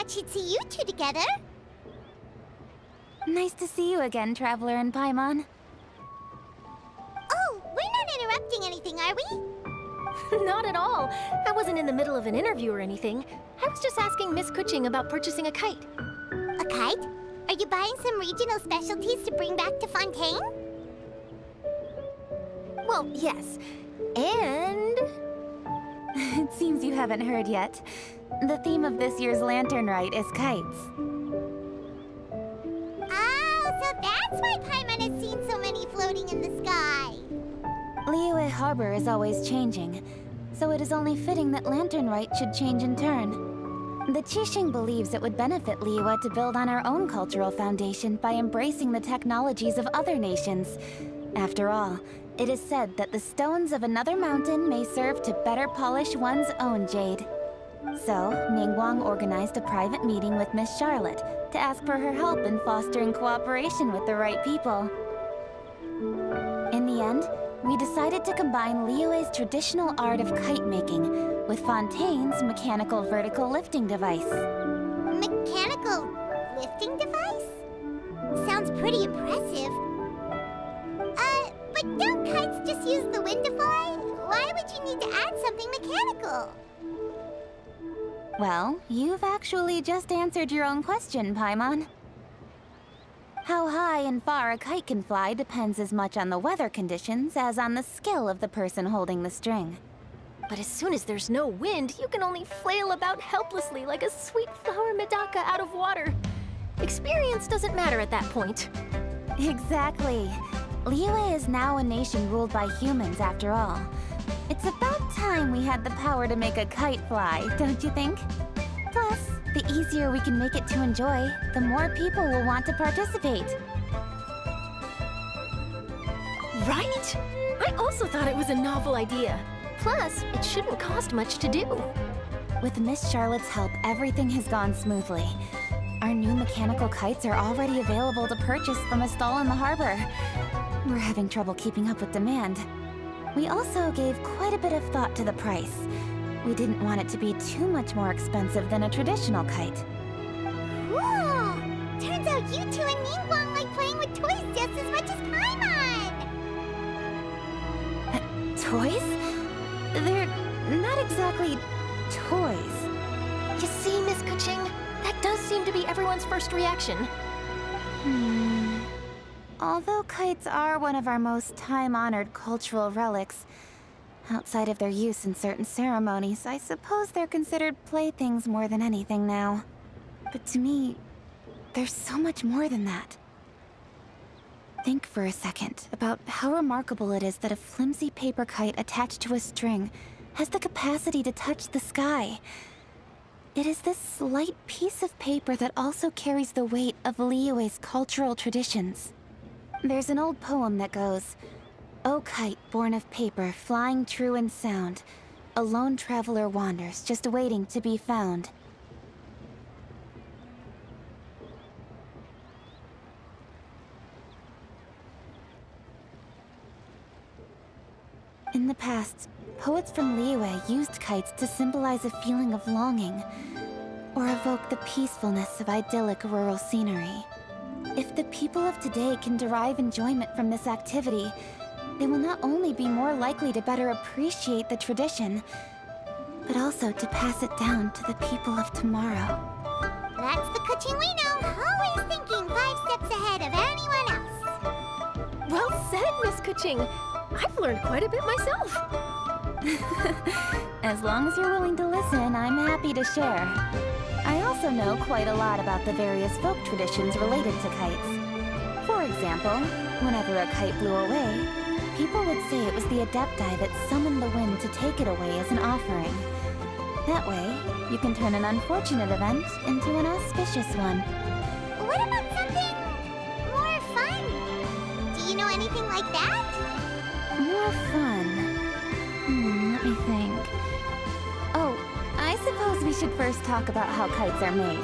She'd see you two together. Nice to see you again, Traveler and Paimon. Oh, we're not interrupting anything, are we? Not at all. I wasn't in the middle of an interview or anything. I was just asking Miss Kuching about purchasing a kite. A kite? Are you buying some regional specialties to bring back to Fontaine? Well, yes. And... It seems you haven't heard yet. The theme of this year's lantern rite is kites. Oh, so that's why Paimon has seen so many floating in the sky. Liyue Harbor is always changing, so it is only fitting that lantern rite should change in turn. The Qixing believes it would benefit Liyue to build on our own cultural foundation by embracing the technologies of other nations. After all, it is said that the stones of another mountain may serve to better polish one's own jade. So, Ningguang organized a private meeting with Miss Charlotte to ask for her help in fostering cooperation with the right people. In the end, we decided to combine Liyue's traditional art of kite making with Fontaine's mechanical vertical lifting device. Mechanical lifting device? Sounds pretty impressive. But don't kites just use the wind to fly? Why would you need to add something mechanical? Well, you've actually just answered your own question, Paimon. How high and far a kite can fly depends as much on the weather conditions as on the skill of the person holding the string. But as soon as there's no wind, you can only flail about helplessly like a sweet flower medaka out of water. Experience doesn't matter at that point. Exactly. Liyue is now a nation ruled by humans, after all. It's about time we had the power to make a kite fly, don't you think? Plus, the easier we can make it to enjoy, the more people will want to participate. Right? I also thought it was a novel idea. Plus, it shouldn't cost much to do. With Miss Charlotte's help, everything has gone smoothly. Our new mechanical kites are already available to purchase from a stall in the harbor. We're having trouble keeping up with demand. We also gave quite a bit of thought to the price. We didn't want it to be too much more expensive than a traditional kite. Cool! Turns out you two and Ningguang like playing with toys just as much as Paimon! Toys? They're not exactly toys. You see, Miss Kuching, that does seem to be everyone's first reaction. Although kites are one of our most time-honored cultural relics, outside of their use in certain ceremonies, I suppose they're considered playthings more than anything now. But to me, there's so much more than that. Think for a second about how remarkable it is that a flimsy paper kite attached to a string has the capacity to touch the sky. It is this slight piece of paper that also carries the weight of Liyue's cultural traditions. There's an old poem that goes, "O kite born of paper, flying true in sound, a lone traveler wanders, just waiting to be found." In the past, poets from Liyue used kites to symbolize a feeling of longing, or evoke the peacefulness of idyllic rural scenery. If the people of today can derive enjoyment from this activity, they will not only be more likely to better appreciate the tradition, but also to pass it down to the people of tomorrow. That's the Kuching we know, always thinking 5 steps ahead of anyone else. Well said, Miss Kuching. I've learned quite a bit myself. As long as you're willing to listen, I'm happy to share. I also know quite a lot about the various folk traditions related to kites. For example, whenever a kite blew away, People would say it was the Adepti that summoned the wind to take it away as an offering. That way, you can turn an unfortunate event into an auspicious one. What about something more fun? Do you know anything like that? More fun. Let me think. Oh, I suppose we should first talk about how kites are made.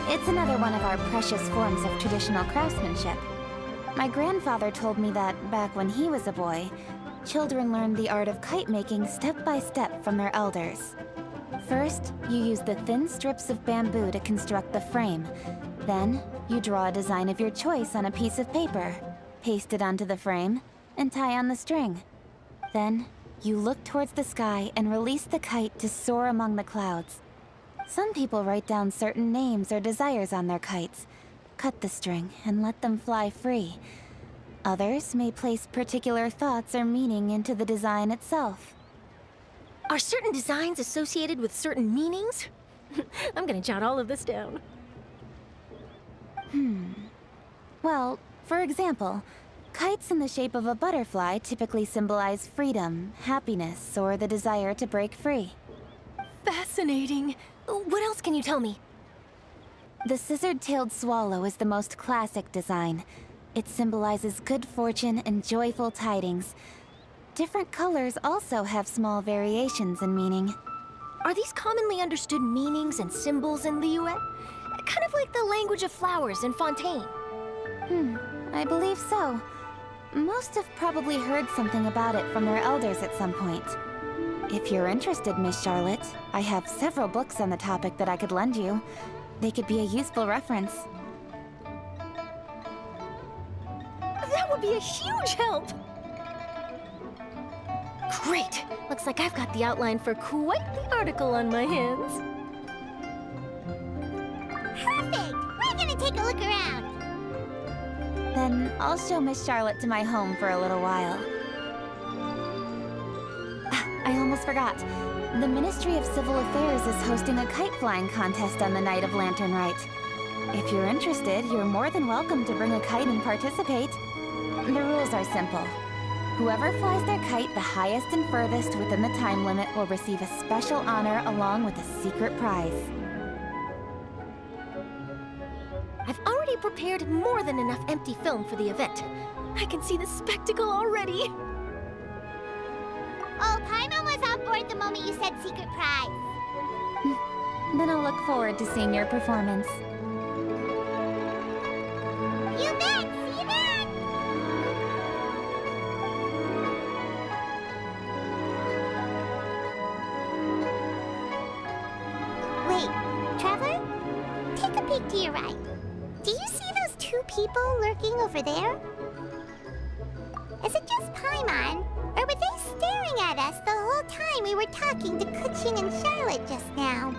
It's another one of our precious forms of traditional craftsmanship. My grandfather told me that, back when he was a boy, children learned the art of kite making step by step from their elders. First, you use the thin strips of bamboo to construct the frame. Then, you draw a design of your choice on a piece of paper, paste it onto the frame, and tie on the string. Then, you look towards the sky and release the kite to soar among the clouds. Some people write down certain names or desires on their kites, cut the string, and let them fly free. Others may place particular thoughts or meaning into the design itself. Are certain designs associated with certain meanings? I'm gonna jot all of this down. Well, for example, kites in the shape of a butterfly typically symbolize freedom, happiness, or the desire to break free. Fascinating. What else can you tell me? The scissored-tailed swallow is the most classic design. It symbolizes good fortune and joyful tidings. Different colors also have small variations in meaning. Are these commonly understood meanings and symbols in Liyue? Kind of like the language of flowers in Fontaine. I believe so. Most have probably heard something about it from their elders at some point. If you're interested, Miss Charlotte, I have several books on the topic that I could lend you. They could be a useful reference. That would be a huge help! Great! Looks like I've got the outline for quite the article on my hands. Perfect! We're gonna take a look around. Then I'll show Miss Charlotte to my home for a little while. I almost forgot. The Ministry of Civil Affairs is hosting a kite flying contest on the night of Lantern Rite. If you're interested, you're more than welcome to bring a kite and participate. The rules are simple. Whoever flies their kite the highest and furthest within the time limit will receive a special honor along with a secret prize. I've already prepared more than enough empty film for the event. I can see the spectacle already. Oh, Paimon was on board the moment you said secret prize. Then I'll look forward to seeing your performance. You bet! See you then! Wait, Traveler? Take a peek to your right. Do you see those two people lurking over there? Is it just Paimon? Or were they staring at us the whole time we were talking to Kuching and Charlotte just now?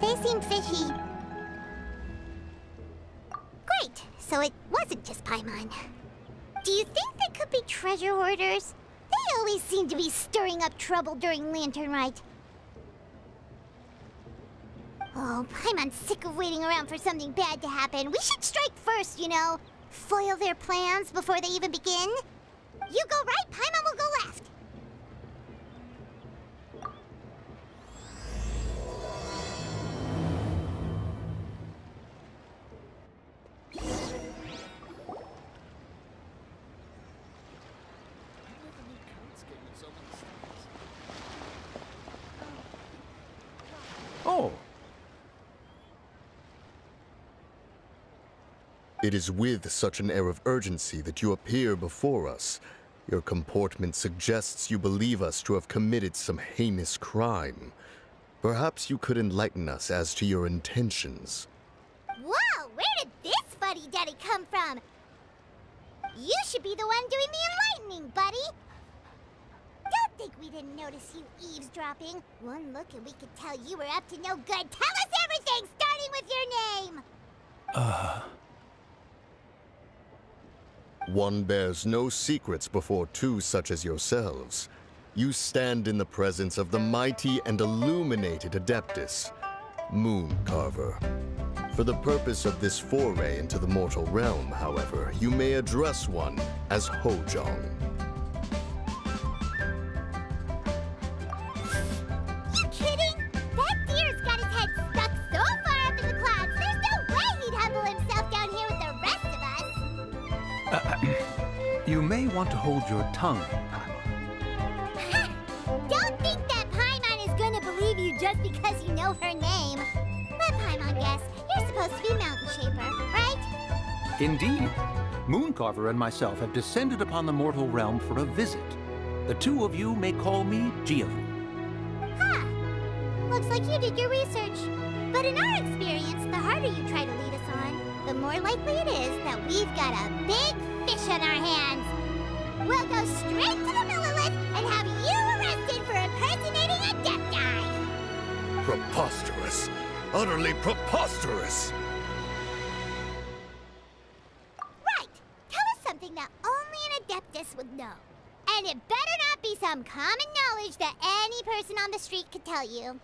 They seem fishy. Great, so it wasn't just Paimon. Do you think they could be treasure hoarders? They always seem to be stirring up trouble during Lantern Rite. Oh, Paimon's sick of waiting around for something bad to happen. We should strike first, you know. Foil their plans before they even begin. You go right, Paimon will go left. Oh. It is with such an air of urgency that you appear before us. Your comportment suggests you believe us to have committed some heinous crime. Perhaps you could enlighten us as to your intentions. Whoa, where did this fuddy-duddy come from? You should be the one doing the enlightening, buddy. Don't think we didn't notice you eavesdropping. One look and we could tell you were up to no good. Tell us everything, starting with your name. One bears no secrets before two such as yourselves. You stand in the presence of the mighty and illuminated Adeptus, Moon Carver. For the purpose of this foray into the mortal realm, however, you may address one as Hojong. You kidding? That deer's got his head stuck so far up in the clouds, there's no way he'd humble himself down here with the rest of us. You may want to hold your tongue, Ha! Don't think that Paimon is gonna believe you just because you know her name. Let Paimon guess. You're supposed to be Mountain Shaper, right? Indeed. Mooncarver and myself have descended upon the mortal realm for a visit. The two of you may call me diều. Huh. Looks like you did your research. But in our experience, the harder you try to lead us on, the more likely it is that we've got a big fish on our hands. We'll go straight to the Millelith and have you arrested for impersonating a death guy. Preposterous! Utterly preposterous! Right. Tell us something that only an Adeptus would know. And it better not be some common knowledge that any person on the street could tell you.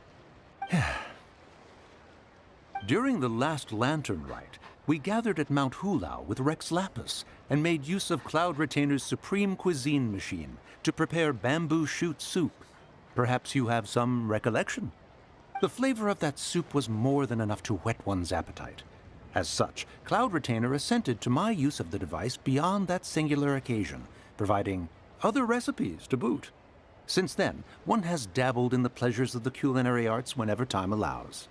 During the last lantern rite, we gathered at Mount Hulao with Rex Lapis and made use of Cloud Retainer's supreme cuisine machine to prepare bamboo shoot soup. Perhaps you have some recollection? The flavor of that soup was more than enough to whet one's appetite. As such, Cloud Retainer assented to my use of the device beyond that singular occasion, providing other recipes to boot. Since then, one has dabbled in the pleasures of the culinary arts whenever time allows.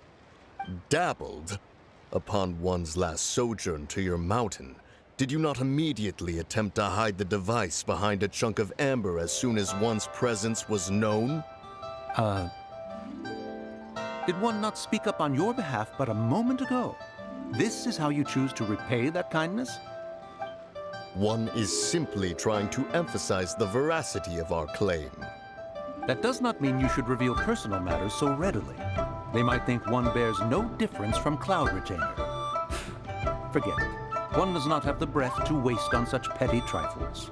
Dabbled? Upon one's last sojourn to your mountain, did you not immediately attempt to hide the device behind a chunk of amber as soon as one's presence was known? Did one not speak up on your behalf but a moment ago? This is how you choose to repay that kindness? One is simply trying to emphasize the veracity of our claim. That does not mean you should reveal personal matters so readily. They might think one bears no difference from Cloud Retainer. Forget it. One does not have the breath to waste on such petty trifles.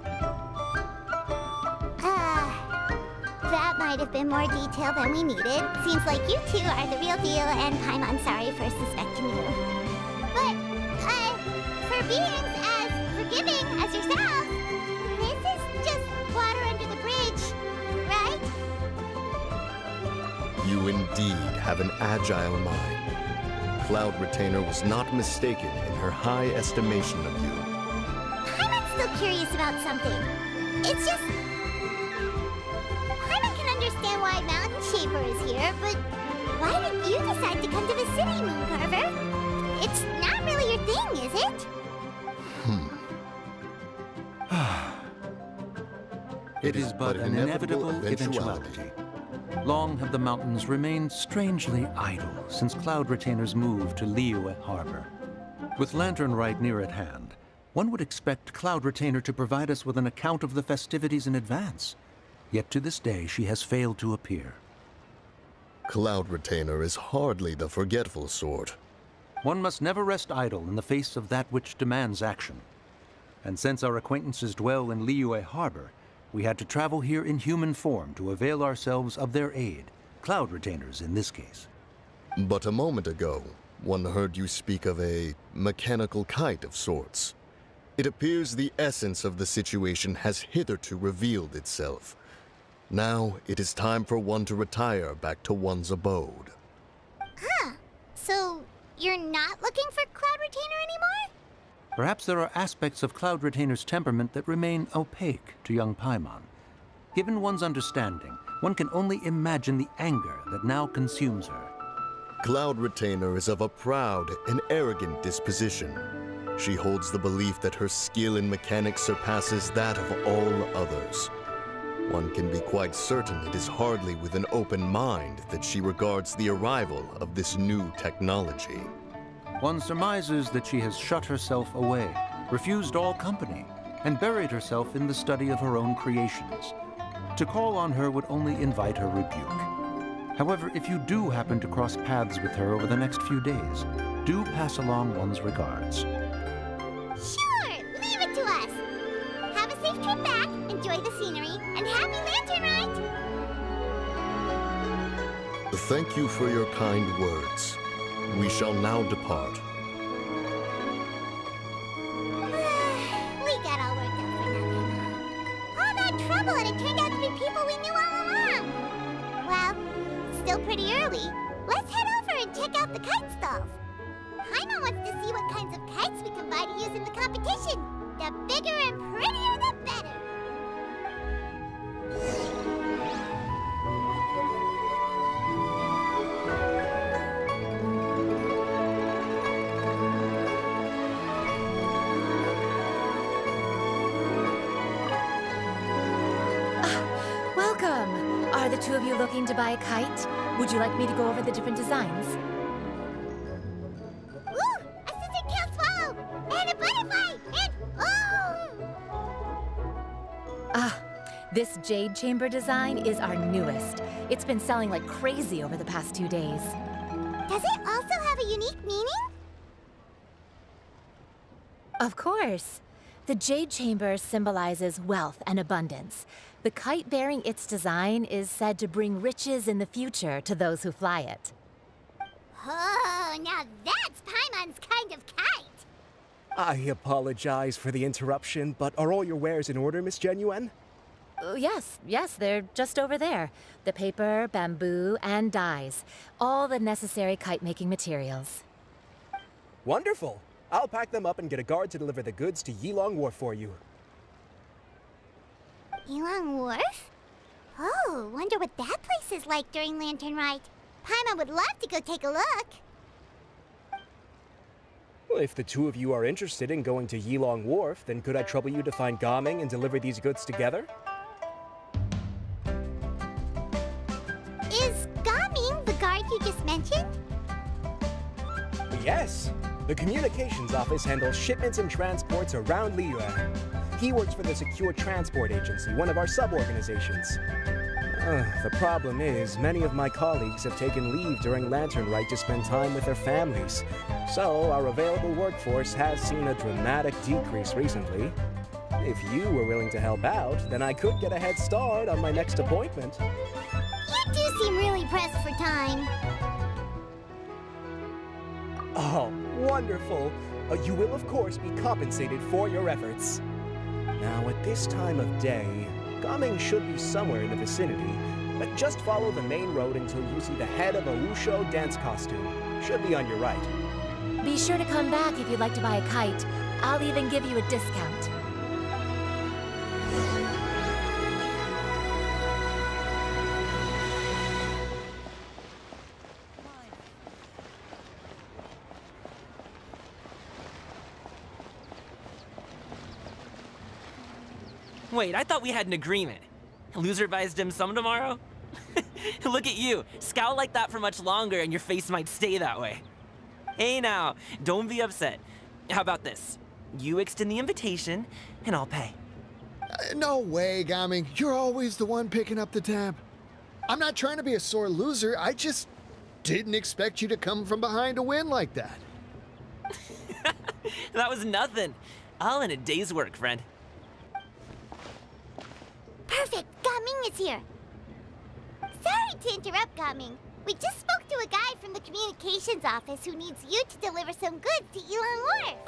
That might have been more detail than we needed. Seems like you two are the real deal, and Paimon's sorry for suspecting you. But, for beings as forgiving as yourself, this is just water under the bridge, right? You indeed have an agile mind. Cloud Retainer was not mistaken in her high estimation of you. Paimon's still curious about something. It's just... Paimon can understand why Mountain Shaper is here, but why did you decide to come to the city, Mooncarver? It's not really your thing, is it? It is but an inevitable eventuality. Long have the mountains remained strangely idle since Cloud Retainer's move to Liyue Harbor. With Lantern Rite near at hand, one would expect Cloud Retainer to provide us with an account of the festivities in advance. Yet to this day, she has failed to appear. Cloud Retainer is hardly the forgetful sort. One must never rest idle in the face of that which demands action. And since our acquaintances dwell in Liyue Harbor, we had to travel here in human form to avail ourselves of their aid, Cloud Retainers in this case. But a moment ago, one heard you speak of a mechanical kite of sorts. It appears the essence of the situation has hitherto revealed itself. Now it is time for one to retire back to one's abode. Huh. So, you're not looking for Cloud Retainer anymore? Perhaps there are aspects of Cloud Retainer's temperament that remain opaque to young Paimon. Given one's understanding, one can only imagine the anger that now consumes her. Cloud Retainer is of a proud and arrogant disposition. She holds the belief that her skill in mechanics surpasses that of all others. One can be quite certain it is hardly with an open mind that she regards the arrival of this new technology. One surmises that she has shut herself away, refused all company, and buried herself in the study of her own creations. To call on her would only invite her rebuke. However, if you do happen to cross paths with her over the next few days, do pass along one's regards. Sure, leave it to us. Have a safe trip back, enjoy the scenery, and happy Lantern Rite! Thank you for your kind words. We shall now depart. people, and it turned out to be people we knew all along. Well, it's still pretty early. Let's head over and check out the kite stalls. Paimon wants to see what kinds of kites we can buy to use in the competition. The bigger and prettier, the better. Welcome! Are the two of you looking to buy a kite? Would you like me to go over the different designs? Ooh! A scissor-tailed swallow! And a butterfly! And oh! This jade chamber design is our newest. It's been selling like crazy over the past 2 days. Does it also have a unique meaning? Of course. The jade chamber symbolizes wealth and abundance. The kite bearing its design is said to bring riches in the future to those who fly it. Oh, now that's Paimon's kind of kite! I apologize for the interruption, but are all your wares in order, Miss Genuine? Yes, they're just over there. The paper, bamboo, and dyes. All the necessary kite-making materials. Wonderful! I'll pack them up and get a guard to deliver the goods to Yilong Wharf for you. Yilong Wharf? Oh, wonder what that place is like during Lantern Rite. Paimon would love to go take a look. Well, if the two of you are interested in going to Yilong Wharf, then could I trouble you to find Gaming and deliver these goods together? Is Gaming the guard you just mentioned? Yes! The communications office handles shipments and transports around Liyue. He works for the Secure Transport Agency, one of our sub-organizations. The problem is, many of my colleagues have taken leave during Lantern Rite to spend time with their families. So, our available workforce has seen a dramatic decrease recently. If you were willing to help out, then I could get a head start on my next appointment. You do seem really pressed for time. Oh, wonderful! You will, of course, be compensated for your efforts. Now, at this time of day, Gaming should be somewhere in the vicinity, but just follow the main road until you see the head of a Wushu dance costume. Should be on your right. Be sure to come back if you'd like to buy a kite. I'll even give you a discount. Wait, I thought we had an agreement. Loser buys dim sum tomorrow? Look at you. Scowl like that for much longer and your face might stay that way. Hey now, don't be upset. How about this? You extend the invitation, and I'll pay. No way, Gaming. You're always the one picking up the tab. I'm not trying to be a sore loser. I just didn't expect you to come from behind to win like that. That was nothing. All in a day's work, friend. Perfect! Gaming is here! Sorry to interrupt, Gaming. We just spoke to a guy from the communications office who needs you to deliver some goods to Yilong Wharf.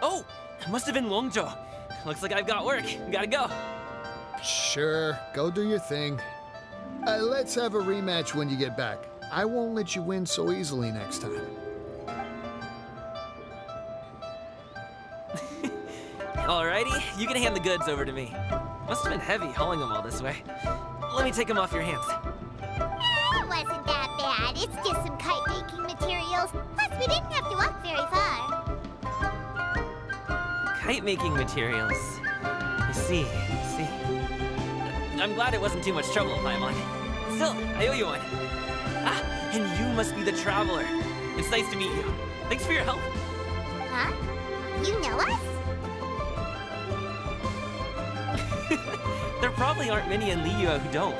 Oh, it must have been Longzhou. Looks like I've got work. Gotta go. Sure, go do your thing. Let's have a rematch when you get back. I won't let you win so easily next time. Alrighty, you can hand the goods over to me. Must have been heavy hauling them all this way. Let me take them off your hands. It wasn't that bad. It's just some kite-making materials. Plus, we didn't have to walk very far. Kite-making materials. I see. I'm glad it wasn't too much trouble, Paimon. Still, I owe you one. Ah, and you must be the traveler. It's nice to meet you. Thanks for your help. Huh? You know us? There probably aren't many in Liyue who don't.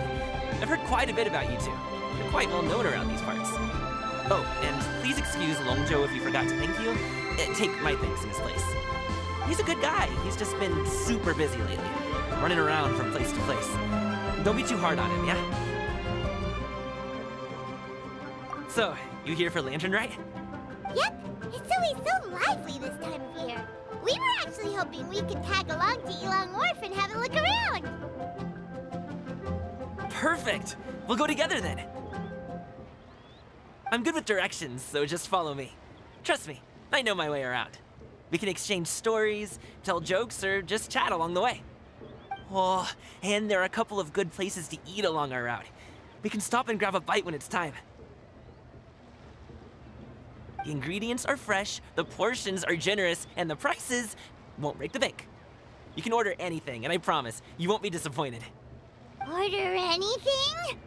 I've heard quite a bit about you two. You're quite well known around these parts. Oh, and please excuse Longzhou if you forgot to thank you. Take my thanks in his place. He's a good guy. He's just been super busy lately, running around from place to place. Don't be too hard on him, yeah? So, you here for Lantern Rite? Yep. It's always so lively this time of year. We were actually hoping we could tag along to Yilong Wharf and have a look around. Perfect! We'll go together then. I'm good with directions, so just follow me. Trust me, I know my way around. We can exchange stories, tell jokes, or just chat along the way. Oh, and there are a couple of good places to eat along our route. We can stop and grab a bite when it's time. The ingredients are fresh, the portions are generous, and the prices won't break the bank. You can order anything, and I promise, you won't be disappointed. Order anything?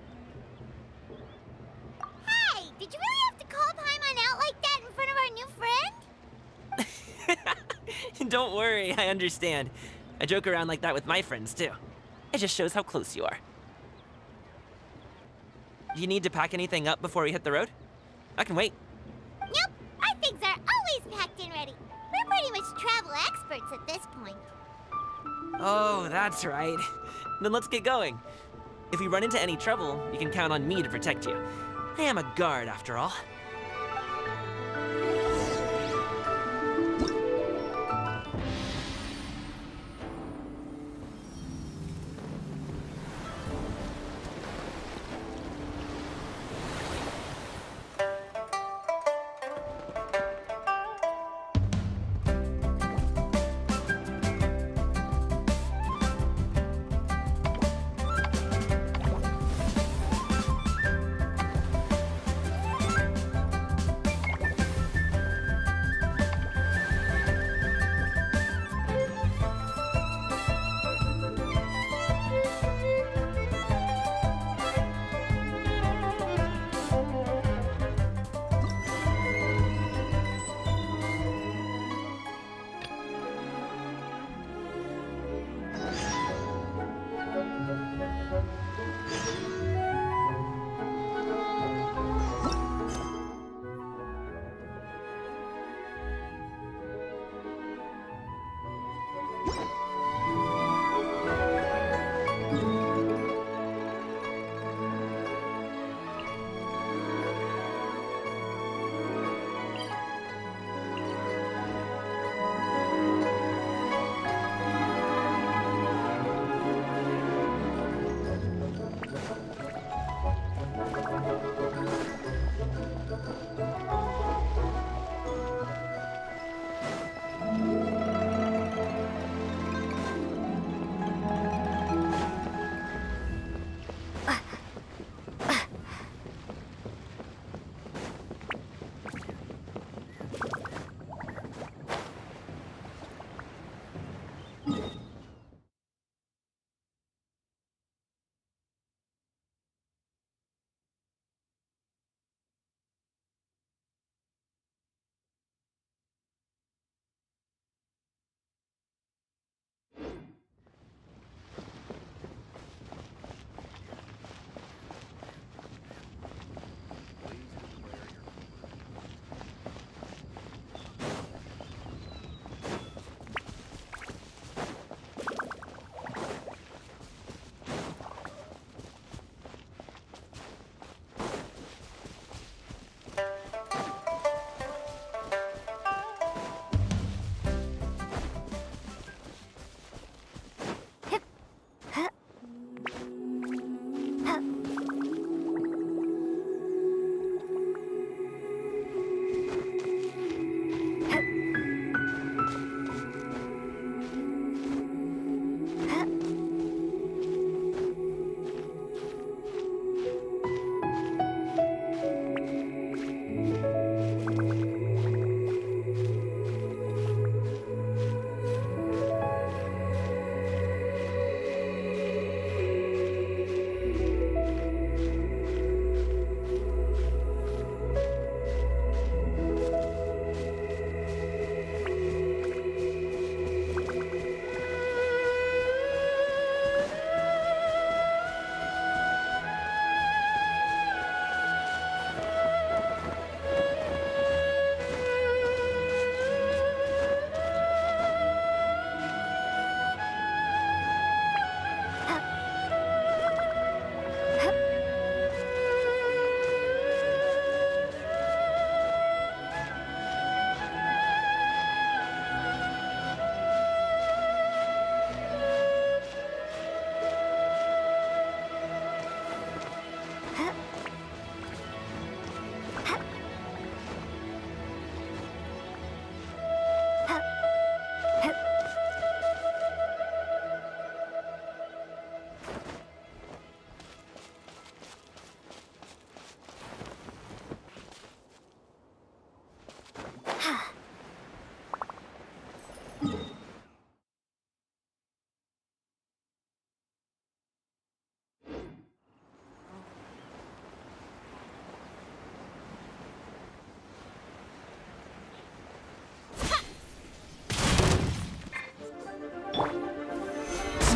Hey, did you really have to call Paimon out like that in front of our new friend? Don't worry, I understand. I joke around like that with my friends, too. It just shows how close you are. Do you need to pack anything up before we hit the road? I can wait. Nope, our things are always packed and ready. We're pretty much travel experts at this point. Oh, that's right. Then let's get going. If we run into any trouble, you can count on me to protect you. I am a guard, after all.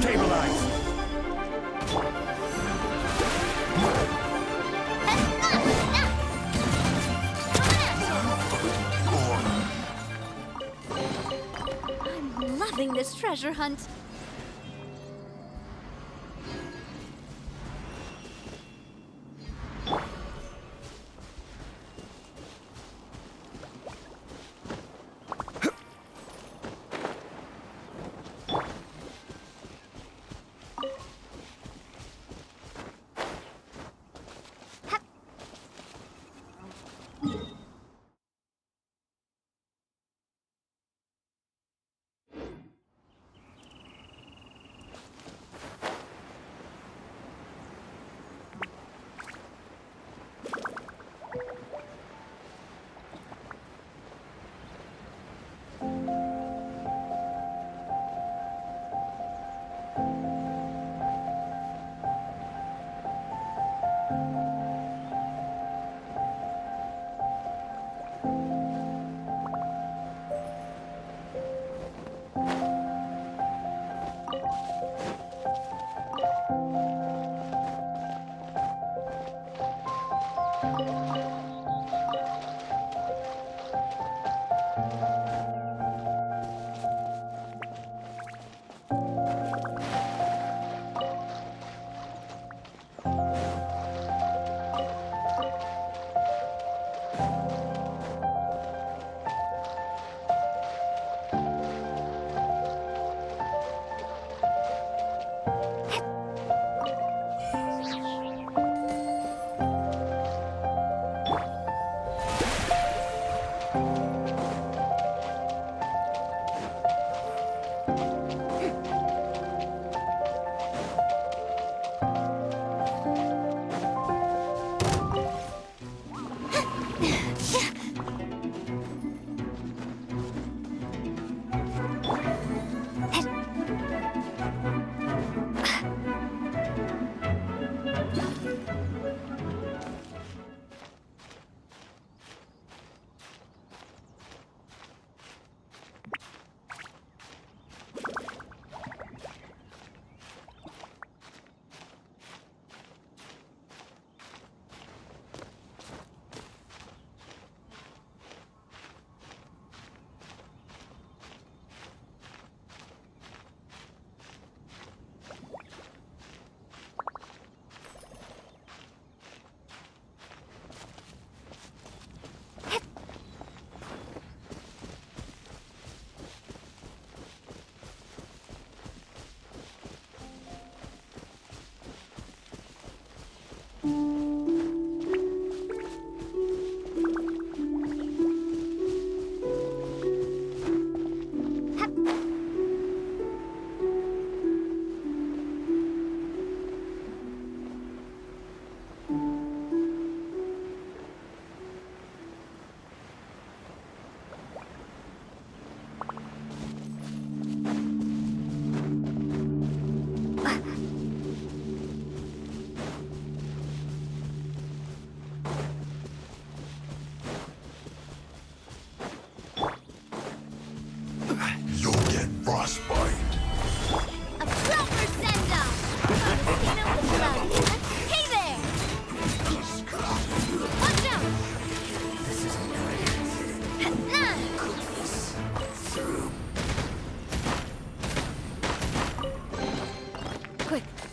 Stabilize! I'm loving this treasure hunt.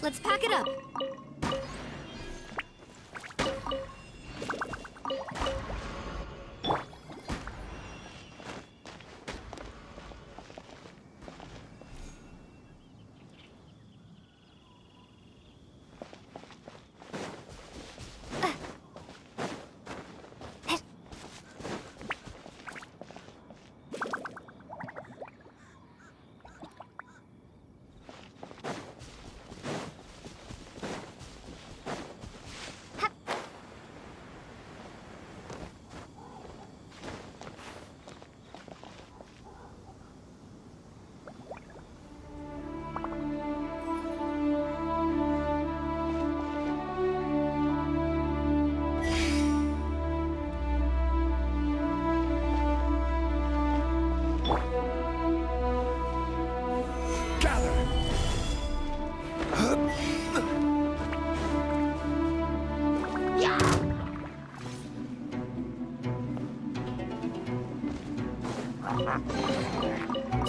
Let's pack it up.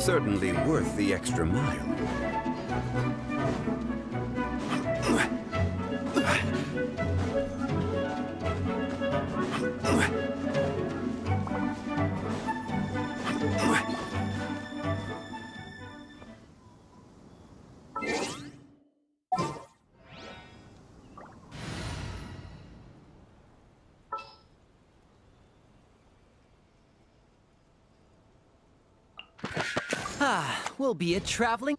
certainly worth the extra mile. We'll be a traveling...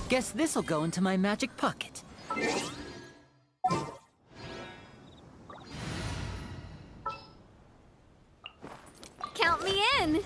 Guess this'll go into my magic pocket. Count me in!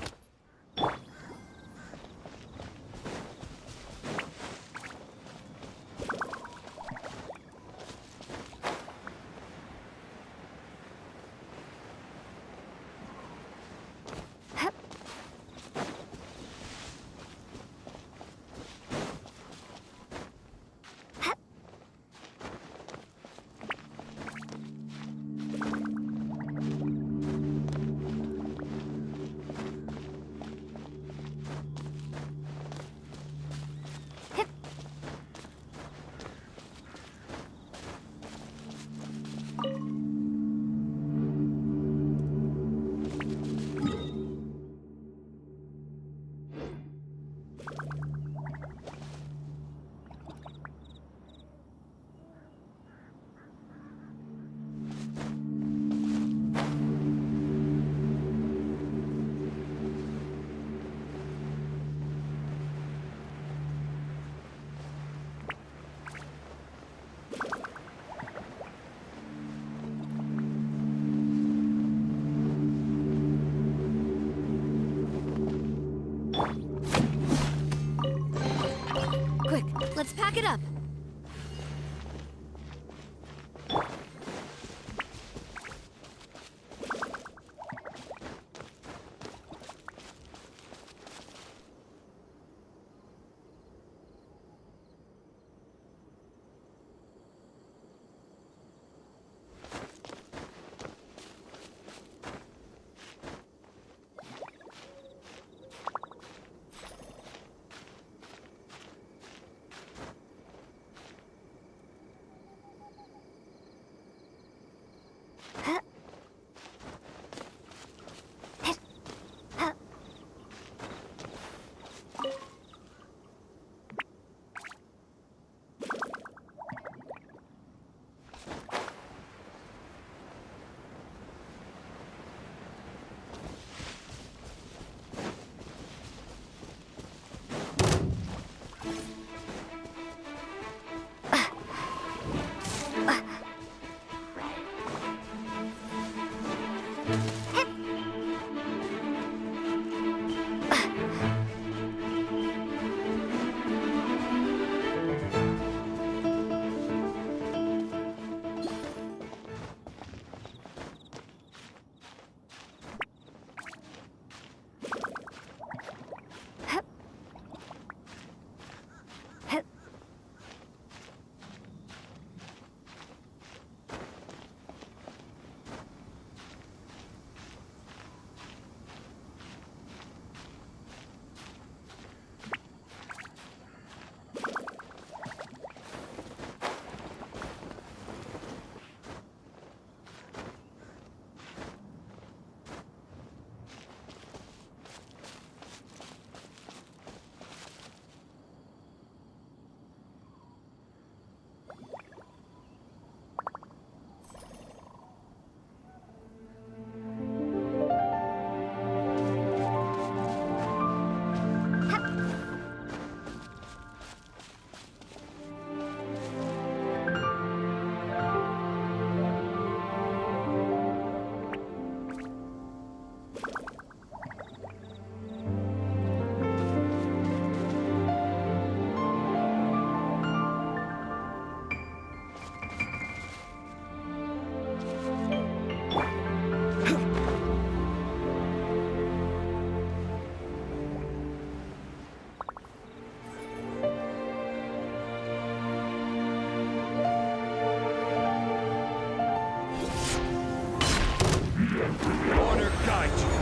Quick, let's pack it up. Honor guide you.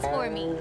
dance for me.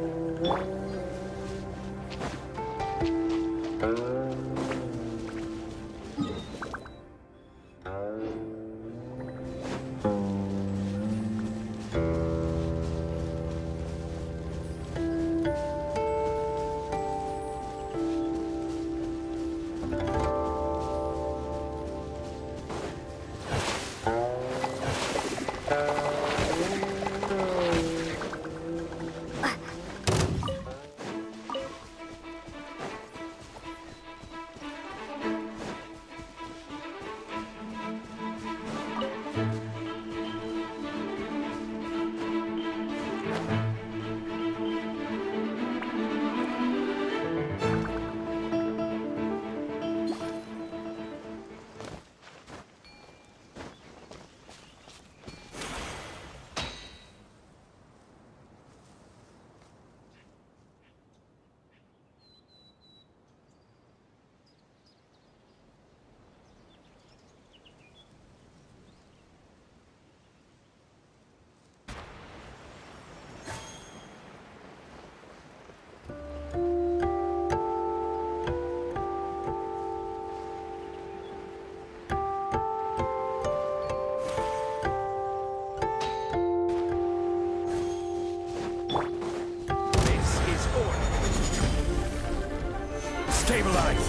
Stabilize!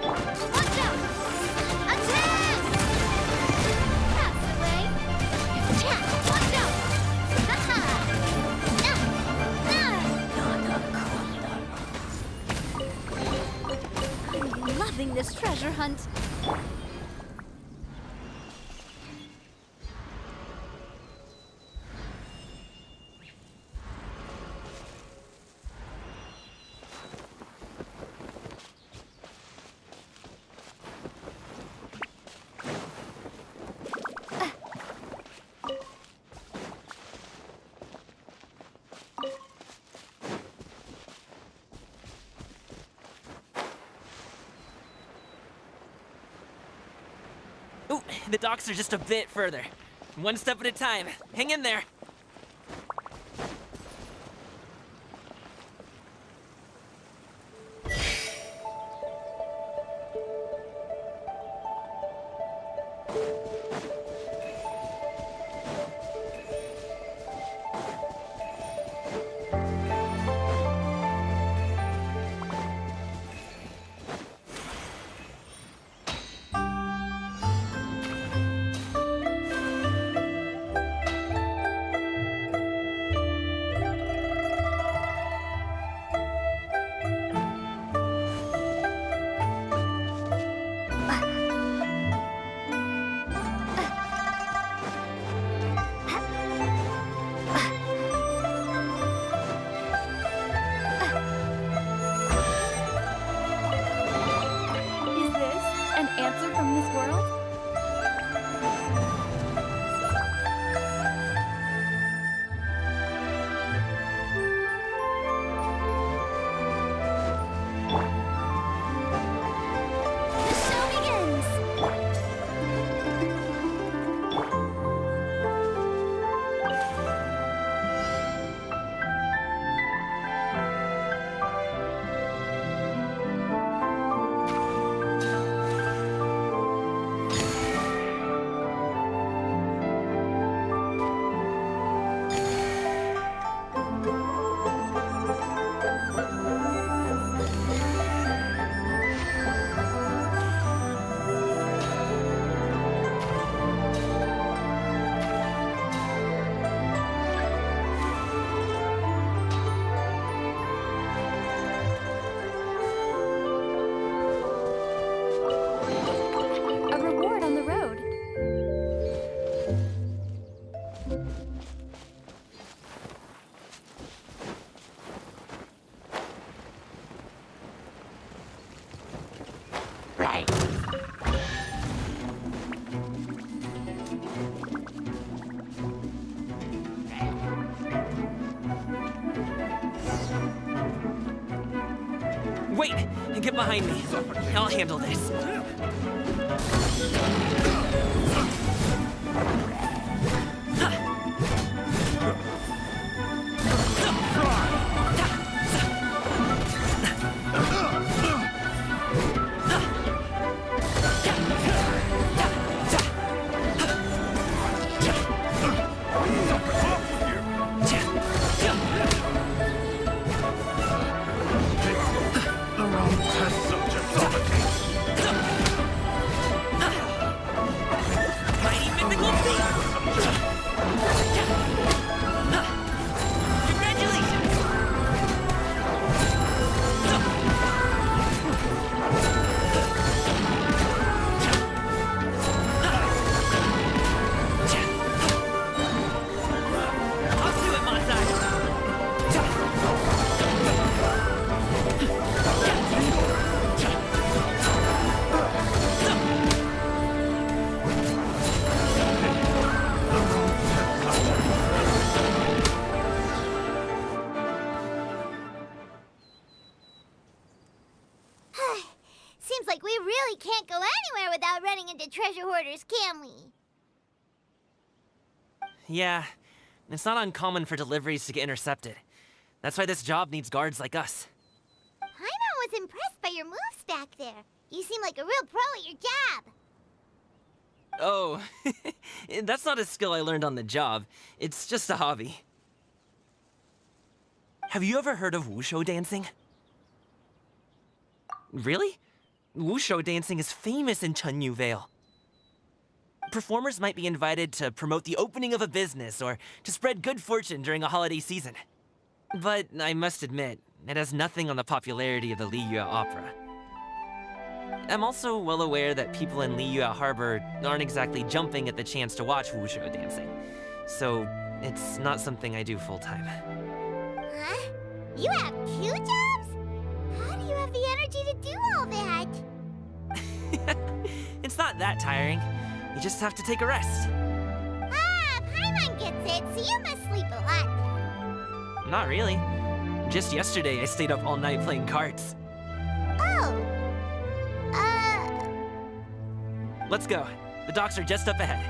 Watch out! Attack! That's the way. Attack! Watch out! Ha-ha! I'm loving this treasure hunt. Ooh, the docks are just a bit further. One step at a time. Hang in there. Answer from this world? The show begins! A reward on the road. Wait! Get behind me. I'll handle this. can't go anywhere without running into treasure hoarders, can we? Yeah, it's not uncommon for deliveries to get intercepted. That's why this job needs guards like us. Paimon was impressed by your moves back there. You seem like a real pro at your job. Oh, that's not a skill I learned on the job. It's just a hobby. Have you ever heard of wushu dancing? Really? Wushu dancing is famous in Chunyu Vale. Performers might be invited to promote the opening of a business or to spread good fortune during a holiday season. But I must admit, it has nothing on the popularity of the Liyue Opera. I'm also well aware that people in Liyue Harbor aren't exactly jumping at the chance to watch wushu dancing. So, it's not something I do full-time. Huh? You have 2 jobs? How do you have the energy to do all that? It's not that tiring. You just have to take a rest. Ah, Paimon gets it, so you must sleep a lot. Not really. Just yesterday, I stayed up all night playing cards. Oh. Let's go. The docks are just up ahead.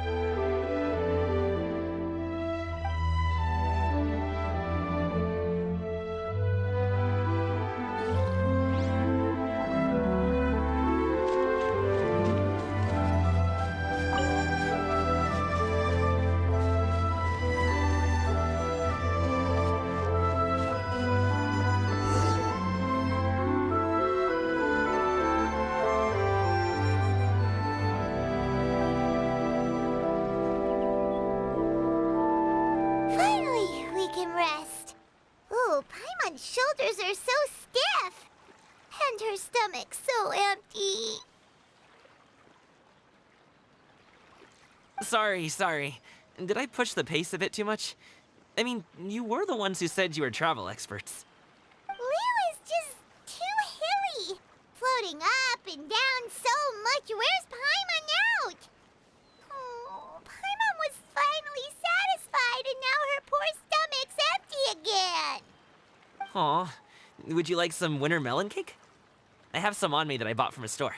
Finally, we can rest. Ooh, Paimon's shoulders are so stiff. And her stomach so empty. Sorry. Did I push the pace a bit too much? I mean, you were the ones who said you were travel experts. Liu is just too hilly. Floating up and down so much. Where's Paimon out? Oh, Paimon was finally satisfied and now her poor stomach's empty again. Aw, would you like some winter melon cake? I have some on me that I bought from a store.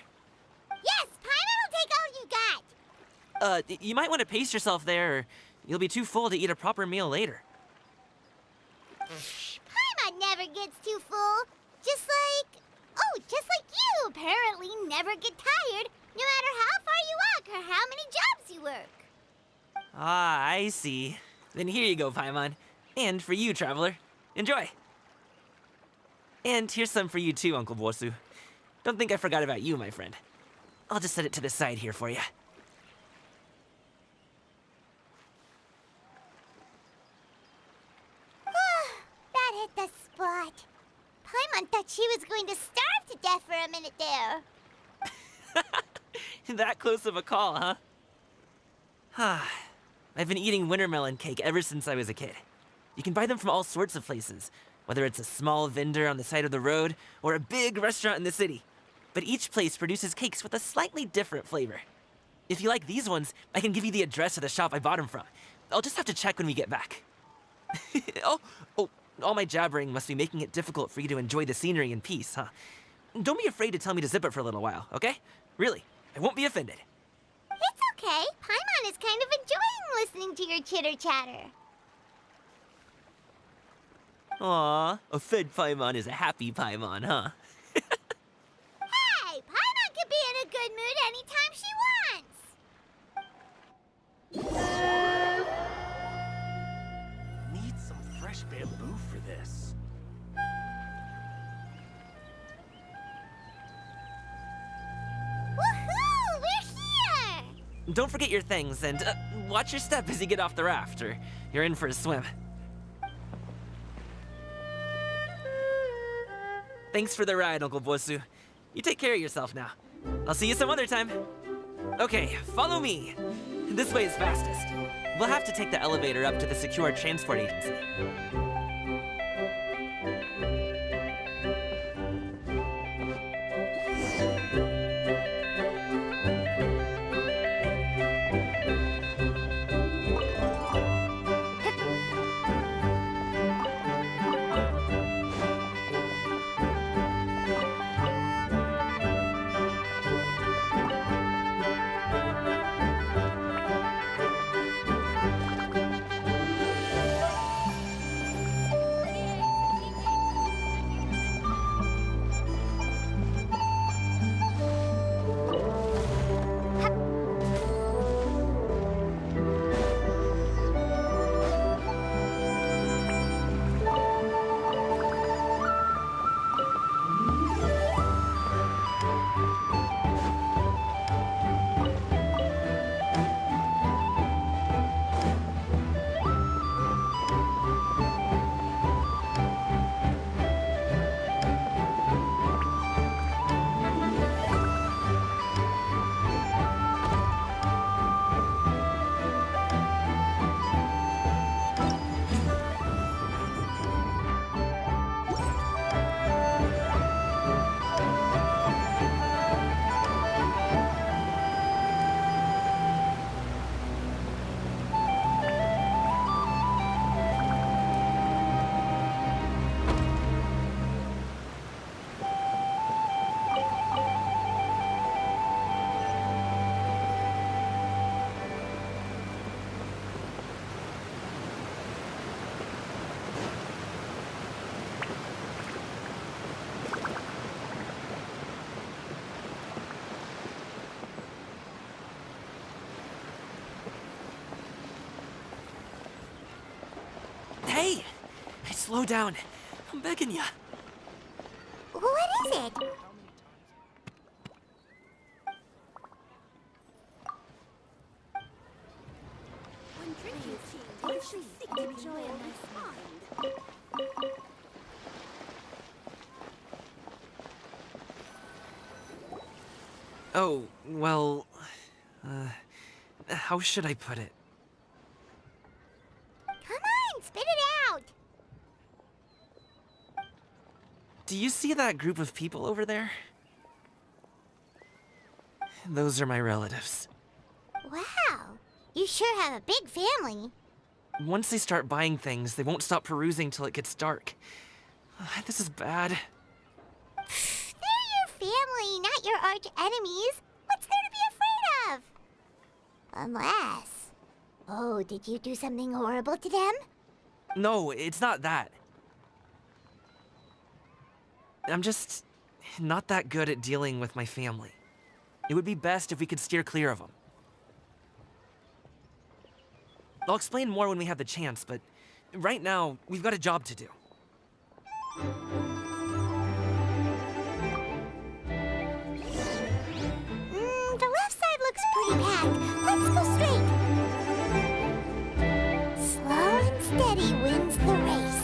Yes, Paimon will take all you got. You might want to pace yourself there, or you'll be too full to eat a proper meal later. Paimon never gets too full. Just like you apparently never get tired, no matter how far you walk or how many jobs you work. Ah, I see. Then here you go, Paimon. And for you, traveler. Enjoy. And here's some for you too, Uncle Bosu. Don't think I forgot about you, my friend. I'll just set it to the side here for you. That hit the spot. Paimon thought she was going to starve to death for a minute there. That close of a call, huh? I've been eating winter melon cake ever since I was a kid. You can buy them from all sorts of places, whether it's a small vendor on the side of the road or a big restaurant in the city. But each place produces cakes with a slightly different flavor. If you like these ones, I can give you the address of the shop I bought them from. I'll just have to check when we get back. Oh, all my jabbering must be making it difficult for you to enjoy the scenery in peace, huh? Don't be afraid to tell me to zip it for a little while, okay? Really, I won't be offended. It's okay. Paimon is kind of enjoying listening to your chitter-chatter. Aw, a fed Paimon is a happy Paimon, huh? Hey, Paimon can be in a good mood anytime she wants. Need some fresh bamboo for this. Woohoo! We're here! Don't forget your things, and watch your step as you get off the raft, or you're in for a swim. Thanks for the ride, Uncle Bosu. You take care of yourself now. I'll see you some other time. Okay, follow me. This way is fastest. We'll have to take the elevator up to the secure transport agency. Hey! Slow down. I'm begging ya. What is it? When drinking tea, you should seek to enjoy a nice mind. Oh, well... how should I put it? Come on, spit it out! Do you see that group of people over there? Those are my relatives. Wow, you sure have a big family. Once they start buying things, they won't stop perusing till it gets dark. This is bad. They're your family, not your arch enemies. What's there to be afraid of? Unless... Oh, did you do something horrible to them? No, it's not that. I'm just not that good at dealing with my family. It would be best if we could steer clear of them. I'll explain more when we have the chance, but right now, we've got a job to do. The left side looks pretty packed. Let's go straight. Slow and steady wins the race.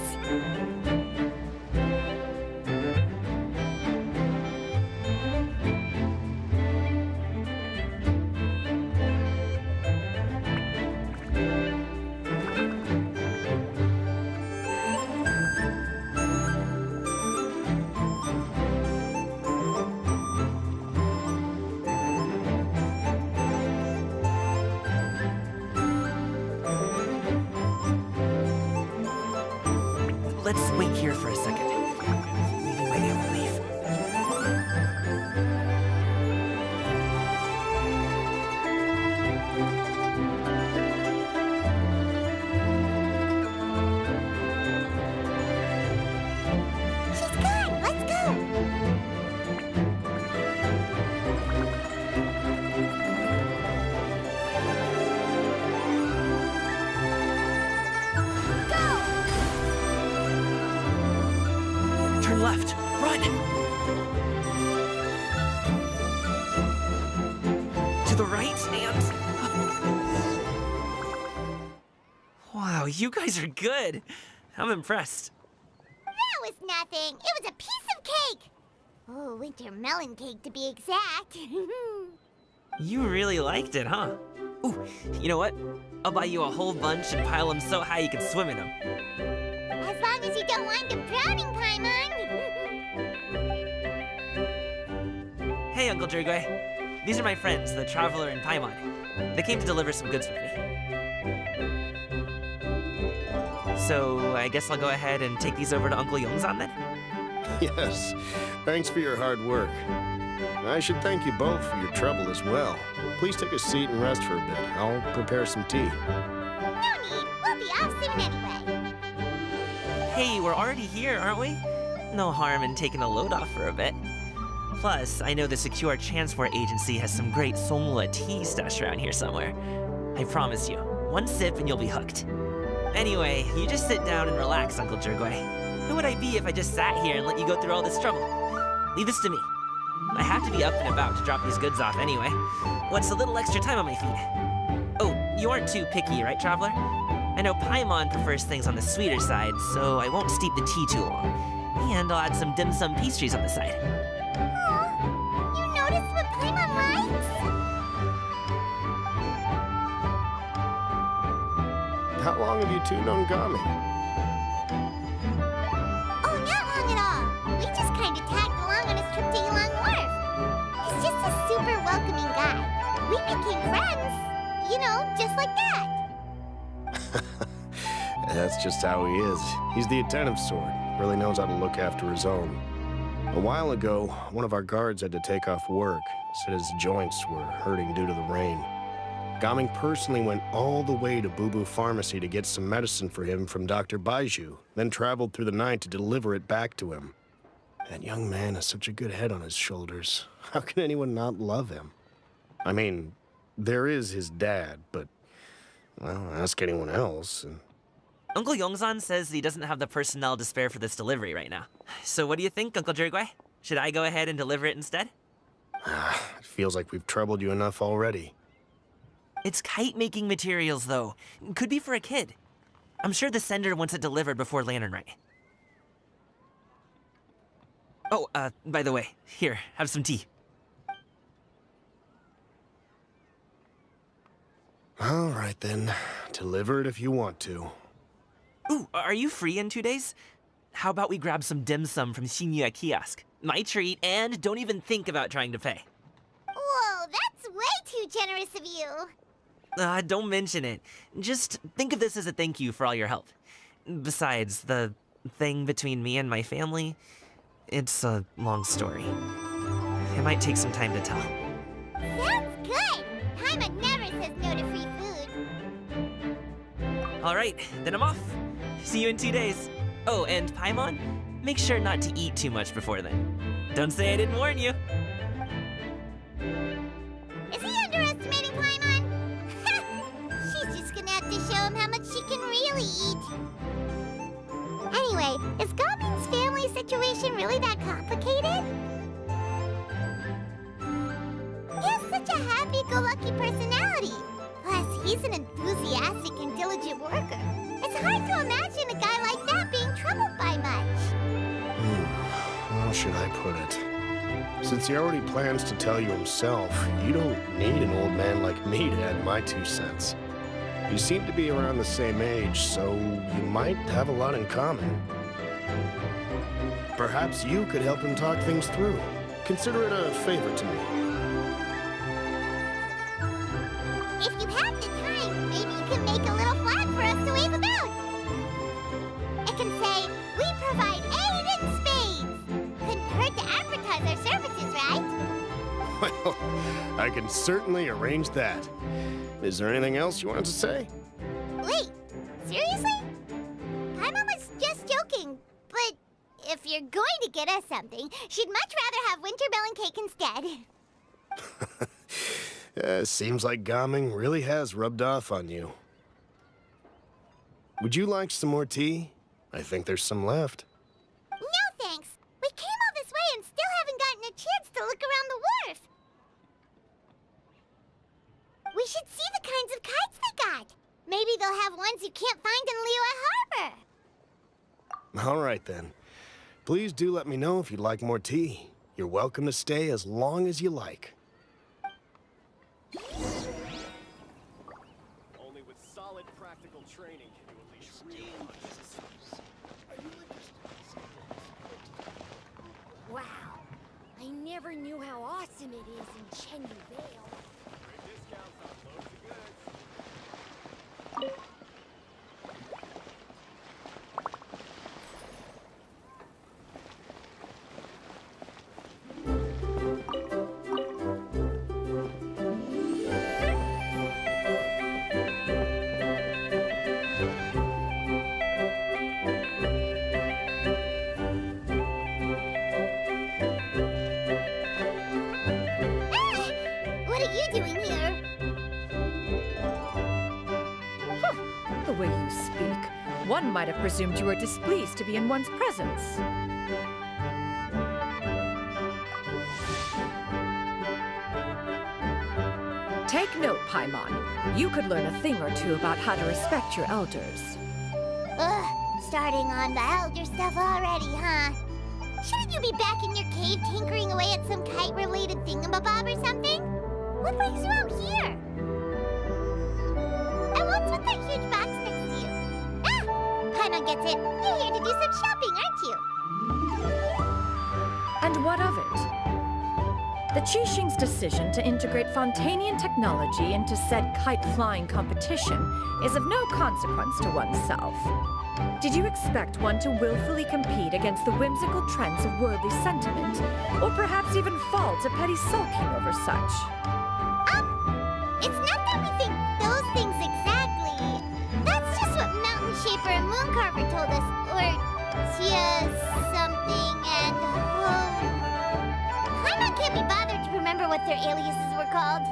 Let's wait here for a second. Maybe my aunt will leave. She's gone. Let's go. Turn left. Run! To the right, and... Wow, you guys are good. I'm impressed. That was nothing. It was a piece of cake. Oh, winter melon cake to be exact. You really liked it, huh? Ooh, you know what? I'll buy you a whole bunch and pile them so high you can swim in them. As long as you don't wind up drowning, Paimon. Hey, Uncle Jergway. These are my friends, the Traveler and Paimon. They came to deliver some goods with me. So, I guess I'll go ahead and take these over to Uncle Yongzan then? Yes, thanks for your hard work. I should thank you both for your trouble as well. Please take a seat and rest for a bit. I'll prepare some tea. No need. We'll be off soon anyway. Hey, we're already here, aren't we? No harm in taking a load off for a bit. Plus, I know the Secure Transport Agency has some great Songhua tea stashed around here somewhere. I promise you, one sip and you'll be hooked. Anyway, you just sit down and relax, Uncle Jergway. Who would I be if I just sat here and let you go through all this trouble? Leave this to me. I have to be up and about to drop these goods off anyway. What's a little extra time on my feet? Oh, you aren't too picky, right, Traveler? I know Paimon prefers things on the sweeter side, so I won't steep the tea too long. And I'll add some dim sum pastries on the side. Aw, you noticed what Paimon likes? How long have you two known Gami? Oh, not long at all. We just kind of tagged along on his trip to Yulong Wharf. He's just a super welcoming guy. We became friends. You know, just like that. That's just how he is. He's the attentive sort. Really knows how to look after his own. A while ago, one of our guards had to take off work. Said his joints were hurting due to the rain. Gaming personally went all the way to Boo Boo Pharmacy to get some medicine for him from Dr. Baiju, then traveled through the night to deliver it back to him. That young man has such a good head on his shoulders. How can anyone not love him? I mean, there is his dad, but, well, ask anyone else. And Uncle Yongsan says he doesn't have the personnel to spare for this delivery right now. So what do you think, Uncle Jergway? Should I go ahead and deliver it instead? It feels like we've troubled you enough already. It's kite-making materials, though. Could be for a kid. I'm sure the sender wants it delivered before Lantern Rite. Oh, by the way, here, have some tea. All right, then. Deliver it if you want to. Ooh, are you free in 2 days? How about we grab some dim sum from Shinya Kiosk? My treat, and don't even think about trying to pay. Whoa, that's way too generous of you. Don't mention it. Just think of this as a thank you for all your help. Besides, the thing between me and my family, it's a long story. It might take some time to tell. Sounds good. Paimon never says no to free food. All right, then I'm off. See you in 2 days. Oh, and Paimon, make sure not to eat too much before then. Don't say I didn't warn you. Is he underestimating Paimon? She's just gonna have to show him how much she can really eat. Anyway, is Goblin's family situation really that complicated? He has such a happy-go-lucky personality. Plus, he's an enthusiastic and diligent worker. It's hard to imagine a guy like that being troubled by much. How should I put it? Since he already plans to tell you himself, you don't need an old man like me to add my 2 cents. You seem to be around the same age, so you might have a lot in common. Perhaps you could help him talk things through. Consider it a favor to me. If you have the time, maybe you can make a little flag for us to wave about. It can say, "We provide aid in spades." Couldn't hurt to advertise our services, right? Well, I can certainly arrange that. Is there anything else you wanted to say? Wait, seriously? Paimon was just joking, but if you're going to get us something, she'd much rather have winter melon cake instead. Seems like Gaming really has rubbed off on you. Would you like some more tea? I think there's some left. No thanks. We came all this way and still haven't gotten a chance to look around the wharf. We should see the kinds of kites they got. Maybe they'll have ones you can't find in Liyue Harbor. All right, then. Please do let me know if you'd like more tea. You're welcome to stay as long as you like. Only with solid practical training can you unleash real Wow. I never knew how awesome it is in Chenyu Vale. discounts on loads of goods. What are you doing here? The way you speak, one might have presumed you were displeased to be in one's presence. Take note, Paimon. You could learn a thing or two about how to respect your elders. Ugh, starting on the elder stuff already, huh? Shouldn't you be back in your cave tinkering away at some kite-related thingamabob or something? What brings you out here? And what's with that huge box next to you? Ah! Paimon gets it. You're here to do some shopping, aren't you? And what of it? The Qixing's decision to integrate Fontanian technology into said kite-flying competition is of no consequence to oneself. Did you expect one to willfully compete against the whimsical trends of worldly sentiment, or perhaps even fall to petty sulking over such? It's not that we think those things exactly. That's just what Mountain Shaper and Moon Carver told us, or just something, and Paimon can't be bothered to remember what their aliases were called.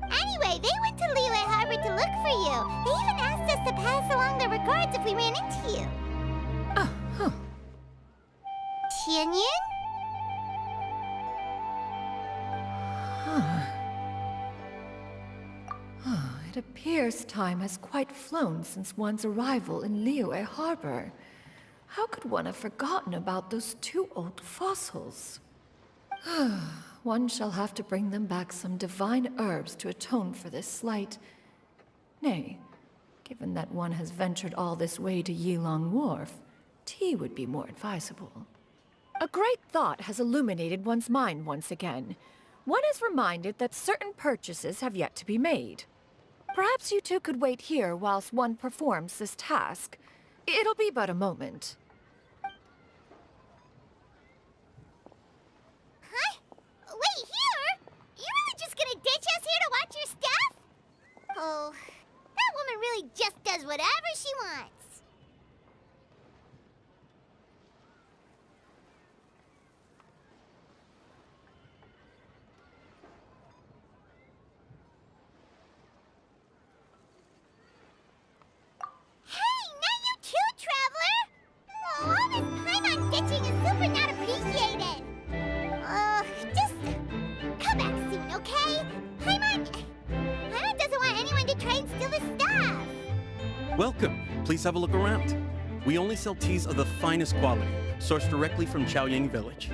Anyway, they went to Liyue Harbor to look for you. They even asked us to pass along their regards if we ran into you. Oh, huh. Tianyan? It appears time has quite flown since one's arrival in Liyue Harbor. How could one have forgotten about those two old fossils? One shall have to bring them back some divine herbs to atone for this slight. Nay, given that one has ventured all this way to Yilong Wharf, tea would be more advisable. A great thought has illuminated one's mind once again. One is reminded that certain purchases have yet to be made. Perhaps you two could wait here whilst one performs this task. It'll be but a moment. Huh? Wait, here? You really just gonna ditch us here to watch your stuff? Oh, that woman really just does whatever she wants. Welcome. Please have a look around. We only sell teas of the finest quality, sourced directly from Chaoying Village.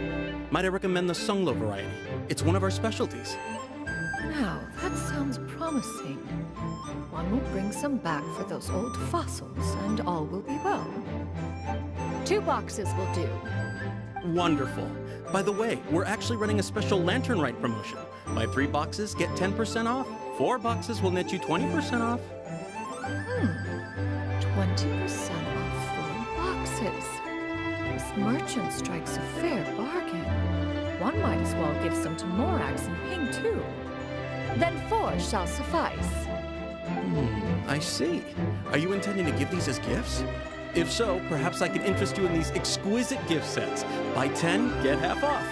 Might I recommend the Sunglo variety? It's one of our specialties. Now, that sounds promising. One will bring some back for those old fossils, and all will be well. 2 boxes will do. Wonderful. By the way, we're actually running a special Lantern Rite promotion. Buy 3 boxes, get 10% off. 4 boxes will net you 20% off. 20% off 4 boxes. This merchant strikes a fair bargain. One might as well give some to Morax and Ping, too. Then 4 shall suffice. I see. Are you intending to give these as gifts? If so, perhaps I can interest you in these exquisite gift sets. Buy 10, get half off.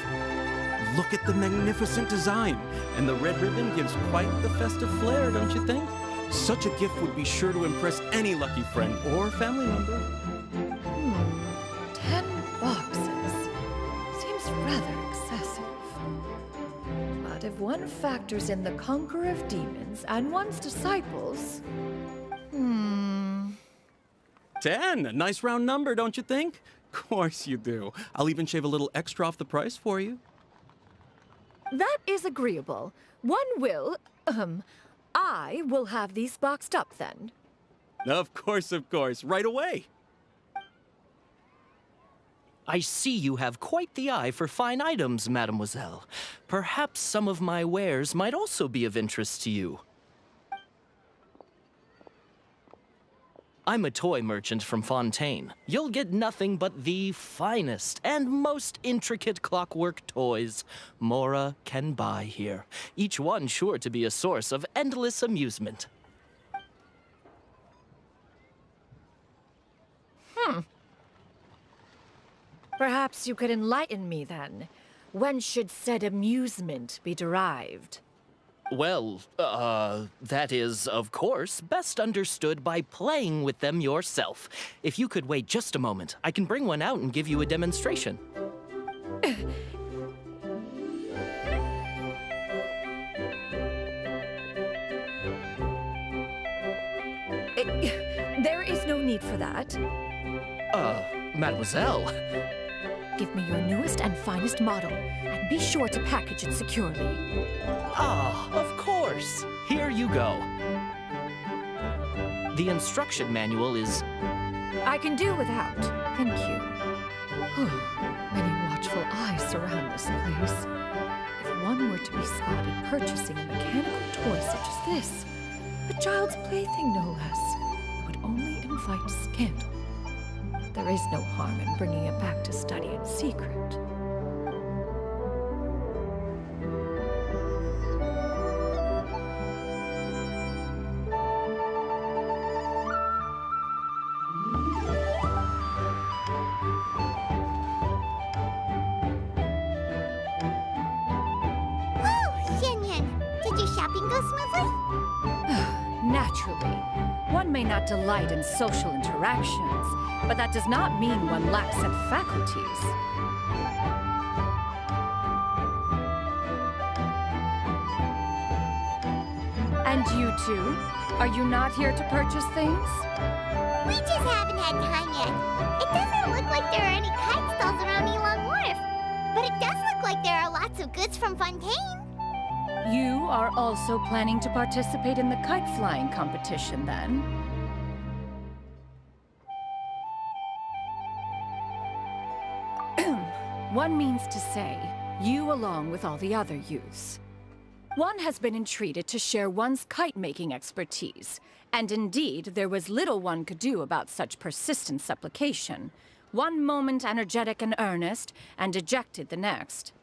Look at the magnificent design. And the red ribbon gives quite the festive flair, don't you think? Such a gift would be sure to impress any lucky friend or family member. 10 boxes. Seems rather excessive. But if one factors in the conqueror of demons and one's disciples... 10! A nice round number, don't you think? Of course you do. I'll even shave a little extra off the price for you. That is agreeable. One will, I will have these boxed up then. Of course, right away. I see you have quite the eye for fine items, mademoiselle. Perhaps some of my wares might also be of interest to you. I'm a toy merchant from Fontaine. You'll get nothing but the finest and most intricate clockwork toys Mora can buy here. Each one sure to be a source of endless amusement. Perhaps you could enlighten me then. When should said amusement be derived? Well, that is, of course, best understood by playing with them yourself. If you could wait just a moment, I can bring one out and give you a demonstration. There is no need for that. Mademoiselle. Give me your newest and finest model, and be sure to package it securely. Ah, of course. Here you go. The instruction manual is... I can do without, thank you. Many watchful eyes surround this place. If one were to be spotted purchasing a mechanical toy such as this, a child's plaything no less, it would only invite scandal. There is no harm in bringing it back to study in secret. Oh, Xianyan, did your shopping go smoothly? Naturally. One may not delight in social interactions, but that does not mean one lacks in faculties. And you two? Are you not here to purchase things? We just haven't had time yet. It doesn't look like there are any kite stalls around Elon Wharf, but it does look like there are lots of goods from Fontaine. You are also planning to participate in the kite flying competition, then? One means to say, you along with all the other youths. One has been entreated to share one's kite-making expertise, and indeed, there was little one could do about such persistent supplication. One moment energetic and earnest, and dejected the next.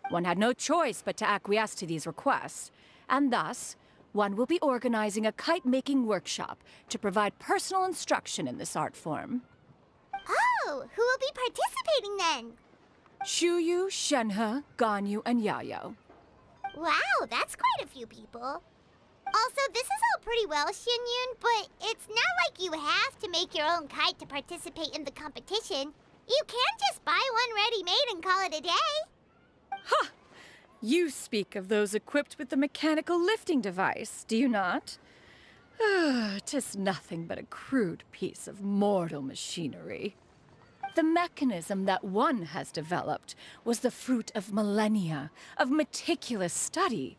One had no choice but to acquiesce to these requests, and thus, one will be organizing a kite-making workshop to provide personal instruction in this art form. Oh, who will be participating then? Shuyu, Shenhe, Ganyu, and Yayo. Wow, that's quite a few people. Also, this is all pretty well, Xinyun, but it's not like you have to make your own kite to participate in the competition. You can just buy one ready-made and call it a day. Ha! You speak of those equipped with the mechanical lifting device, do you not? 'Tis nothing but a crude piece of mortal machinery. The mechanism that one has developed was the fruit of millennia of meticulous study.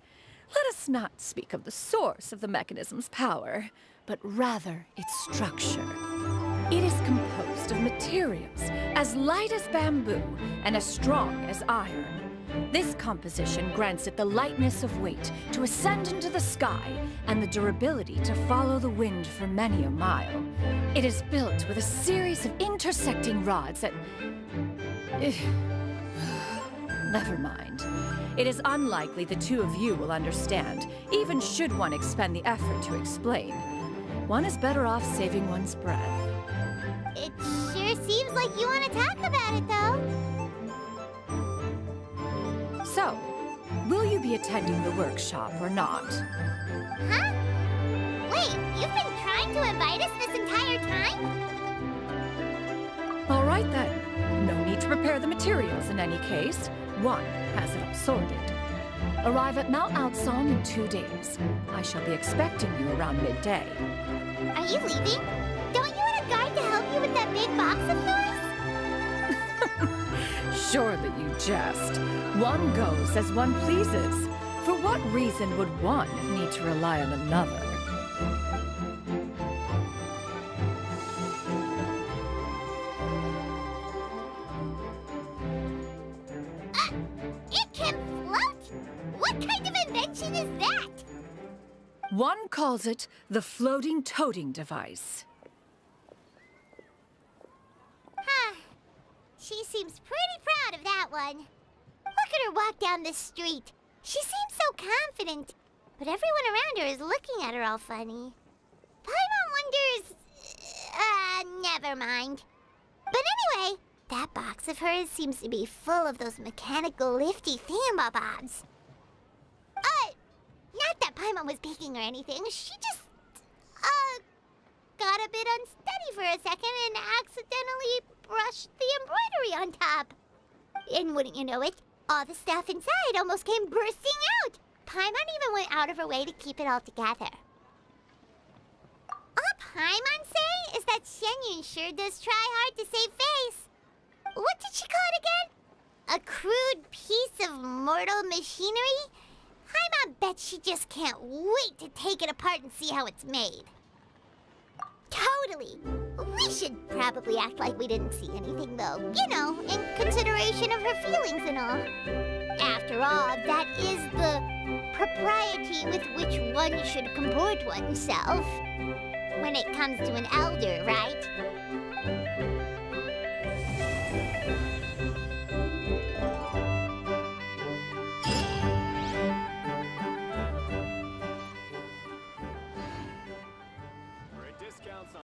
Let us not speak of the source of the mechanism's power, but rather its structure. It is composed of materials as light as bamboo and as strong as iron. This composition grants it the lightness of weight to ascend into the sky and the durability to follow the wind for many a mile. It is built with a series of intersecting rods that... Never mind. It is unlikely the two of you will understand, even should one expend the effort to explain. One is better off saving one's breath. It sure seems like you want to talk about it, though. So, will you be attending the workshop or not? Huh? Wait, you've been trying to invite us this entire time? All right then. No need to prepare the materials in any case. One has it all sorted. Arrive at Mount Outsong in 2 days. I shall be expecting you around midday. Are you leaving? Don't you want a guard to help you with that big box of yours? Surely you jest. One goes as one pleases. For what reason would one need to rely on another? It can float? What kind of invention is that? One calls it the floating toting device. Huh. She seems pretty proud of that one. Look at her walk down the street. She seems so confident, but everyone around her is looking at her all funny. Paimon wonders... never mind. But anyway, that box of hers seems to be full of those mechanical lifty thingamabobs. Not that Paimon was peeking or anything. She just, got a bit unsteady for a second and accidentally brushed the embroidery on top. And wouldn't you know it, all the stuff inside almost came bursting out. Paimon even went out of her way to keep it all together. All Paimon say is that Xianyun sure does try hard to save face. What did she call it again? A crude piece of mortal machinery? Paimon bet she just can't wait to take it apart and see how it's made. Totally. We should probably act like we didn't see anything, though. You know, in consideration of her feelings and all. After all, that is the propriety with which one should comport oneself. When it comes to an elder, right?